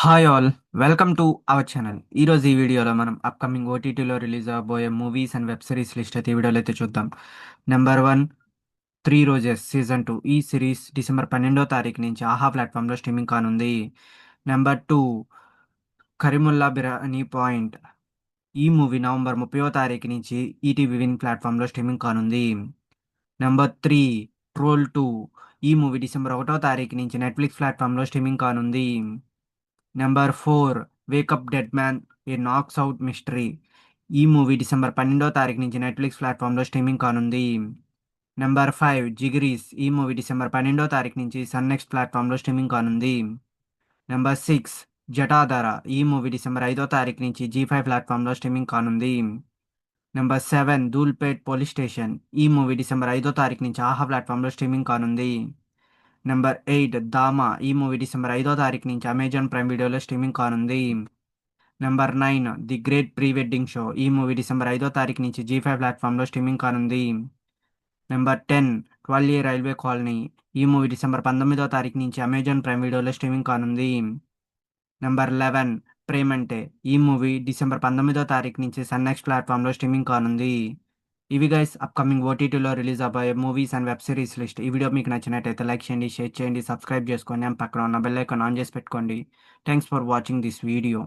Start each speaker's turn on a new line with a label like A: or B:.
A: Hi all, welcome to our channel. ఈరోజు ఈ వీడియోలో మనం అప్కమింగ్ ఓటీటీలో రిలీజ్ అవబోయే movies and web series list అయితే ఈ వీడియోలో అయితే చూద్దాం. Number one, 3 roses season 2. ఈ సిరీస్ డిసెంబర్ 12వ తారీఖు నుంచి ఆహా ప్లాట్ఫామ్లో స్ట్రీమింగ్ కానుంది. Number 2, Karimulla biryani point. ఈ మూవీ నవంబర్ 30వ తారీఖు నుంచి ఈటీవీ విన్ ప్లాట్ఫామ్లో స్ట్రీమింగ్ కానుంది. Number 3, troll 2. ఈ మూవీ డిసెంబర్ 1వ తారీఖు నుంచి నెట్ఫ్లిక్స్ ప్లాట్ఫామ్లో స్ట్రీమింగ్ కానుంది. నెంబర్ 4, వేకప్ డెడ్ మ్యాన్, ఏ నాక్స్ అవుట్ మిస్టరీ. ఈ మూవీ డిసెంబర్ 12వ తారీఖు నుంచి నెట్ఫ్లిక్స్ ప్లాట్ఫామ్లో స్ట్రీమింగ్ కానుంది. నెంబర్ 5, జిగిరీస్. ఈ మూవీ డిసెంబర్ 12వ తారీఖు నుంచి సన్ నెక్స్ట్ ప్లాట్ఫామ్లో స్ట్రీమింగ్ కానుంది. నెంబర్ 6, జటాధార. ఈ మూవీ డిసెంబర్ 5వ తారీఖు నుంచి జీ5 ప్లాట్ఫామ్లో స్ట్రీమింగ్ కానుంది. Number 7, Dhoolpet police station. ఈ మూవీ డిసెంబర్ 5వ తారీఖు నుంచి ఆహా ప్లాట్ఫామ్లో స్ట్రీమింగ్ కానుంది. నెంబర్ 8, దామా. ఈ మూవీ డిసెంబర్ 5వ తారీఖు నుంచి అమెజాన్ ప్రైమ్ వీడియోలో స్ట్రీమింగ్ కానుంది. Number 9, the great pre wedding show. ఈ మూవీ డిసెంబర్ 5వ తారీఖు నుంచి జీ5 ప్లాట్ఫామ్లో స్ట్రీమింగ్ కానుంది. Number 10, 12 railway colony. ఈ మూవీ డిసెంబర్ 19వ తారీఖు నుంచి అమెజాన్ ప్రైమ్ వీడియోలో స్ట్రీమింగ్ కానుంది. నెంబర్ 11, ప్రేమంటే. ఈ మూవీ డిసెంబర్ 19వ తారీఖు నుంచి సన్ నెక్స్ట్ ప్లాట్ఫామ్లో స్ట్రీమింగ్ కానుంది. ఇవి గైస్ అప్కమింగ్ ఓటీటీలో రిలీజ్ అవబోయే movies and web series list. ఈ వీడియో మీకు నచ్చినట్టయితే లైక్ చేయండి, షేర్ చేయండి, సబ్స్క్రైబ్ చేసుకోండి, అండ్ పక్కన ఉన్న బెల్ ఐకాన్ ఆన్ చేసి పెట్టుకోండి. Thanks for watching this video.